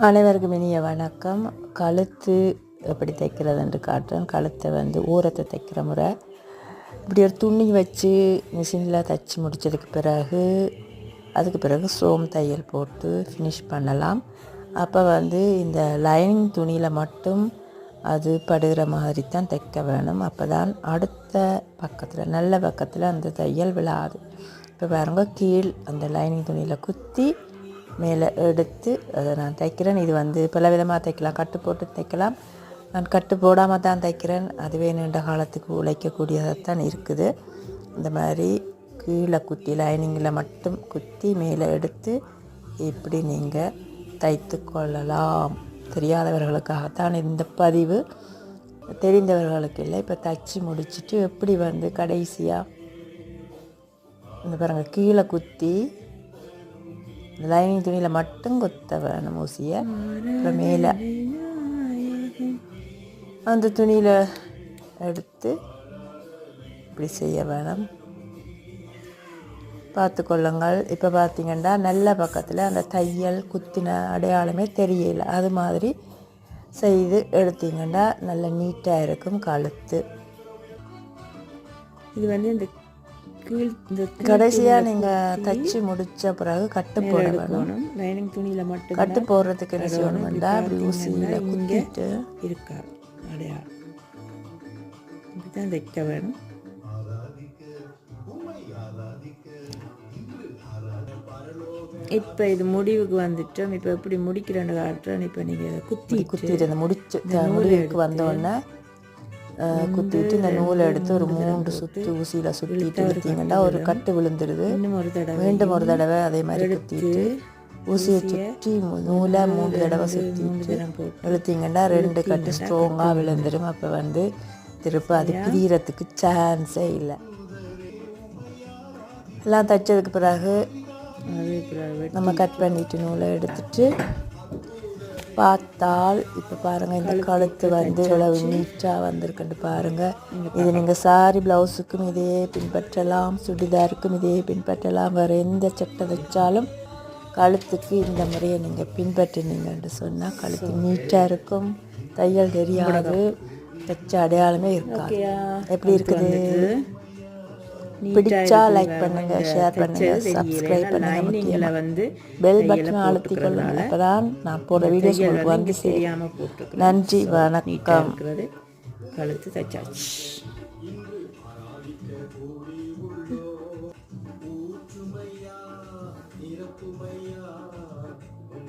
அனைவருக்கும் இனிய வணக்கம். கழுத்து எப்படி தைக்கிறதுன்னு காட்டுறேன். கழுத்தை ஓரத்தை தைக்கிற முறை இப்படி ஒரு துணி வச்சு மிஷினில் தைச்சி முடித்ததுக்கு பிறகு சோம் தையல் போட்டு ஃபினிஷ் பண்ணலாம். அப்போ இந்த லைனிங் துணியில் மட்டும் அது படுகிற மாதிரி தான் தைக்க வேணும். அப்போ தான் அடுத்த பக்கத்தில் நல்ல பக்கத்தில் அந்த தையல் விழாது. இப்போ பாருங்க, கீழ் அந்த லைனிங் துணியில் குத்தி மேலே எடுத்து அதை நான் தைக்கிறேன். இது பல விதமாக தைக்கலாம். கட்டு போட்டு தைக்கலாம். நான் கட்டு போடாமல் தான் தைக்கிறேன். அதுவே நீண்ட காலத்துக்கு உழைக்கக்கூடியதாக தான் இருக்குது. இந்த மாதிரி கீழே குத்தி லைனிங்கில் மட்டும் குத்தி மேலே எடுத்து இப்படி நீங்கள் தைத்து கொள்ளலாம். தெரியாதவர்களுக்காகத்தான் இந்த பதிவு, தெரிந்தவர்களுக்கு இல்லை. இப்போ தைச்சி முடிச்சுட்டு எப்படி கடைசியாக இந்த பாருங்கள், கீழே குத்தி லைனிங் துணியில் மட்டும் கொத்த வேணும் ஊசியை. அப்புறம் மேலே அந்த துணியில் எடுத்து இப்படி செய்ய வேணும். பார்த்து கொள்ளுங்கள். இப்போ பார்த்திங்கன்னா நல்ல பக்கத்தில் அந்த தையல் குத்தின அடையாளமே தெரியல. அது மாதிரி செய்து எடுத்தீங்கன்னா நல்ல நீட்டாக இருக்கும் கழுத்து. இது இந்த கடைசியாக நீங்கள் தைச்சி முடித்த பிறகு கட்டு போட வேணும். லைனிங் துணியில் மட்டும் கட்டு போடுறதுக்கு என்ன செய்யணும்னா அப்படி ஊசியில் குத்திட்டு இருக்கா அடையாளம் இப்படி தான் தைக்க வேணும். இப்போ இது முடிவுக்கு வந்துட்டோம். இப்போ எப்படி முடிக்கிறேன்னு காட்டுறேன். இப்போ நீங்கள் குத்திட்டு அந்த முடிவுக்கு வந்தோடனே குத்திட்டு இந்த நூலை எடுத்து ஒரு 3 சுற்றி ஊசியில் சுற்றிட்டு எடுத்தீங்கன்னா ஒரு கட்டு விழுந்துடுது. மீண்டும் ஒரு தடவை அதே மாதிரி குத்திட்டு ஊசியை சுற்றி நூலை 3 தடவை சுற்றிட்டு இழுத்தீங்கன்னா 2 கட்டு ஸ்ட்ராங்காக விழுந்துடும். அப்போ திருப்ப அது பிரியறதுக்கு சான்ஸே இல்லை. எல்லாம் தைச்சதுக்கு பிறகு நம்ம கட் பண்ணிட்டு நூலை எடுத்துட்டு பார்த்தால் இப்போ பாருங்கள், இந்த கழுத்து இவ்வளவு நீட்டாக வந்திருக்குன்னு பாருங்கள். இது நீங்கள் சாரி ப்ளவுஸுக்கும் இதே பின்பற்றலாம், சுடிதாருக்கும் இதே பின்பற்றலாம். வேறு எந்த சட்டை வச்சாலும் கழுத்துக்கு இந்த முறையை நீங்கள் பின்பற்றினீங்கன்னு சொன்னால் கழுத்து நீட்டாக இருக்கும். தையல் தெரியாது, தைச்ச அடையாளமே இருக்காது. எப்படி இருக்குது? பிடிச்சா லைக் பண்ணுங்க, ஷேர் பண்ணுங்க, சப்ஸ்கிரைப் பண்ணுங்க. முக்கியமாக பெல் பட்டன் அழுத்தி கொள்ளுங்க. அப்போதான் நான் போடுற வீடியோஸ் உங்களுக்கு சேராமல் போட்டு. நன்றி, வணக்கம். கழுத்து தைச்சாச்சு.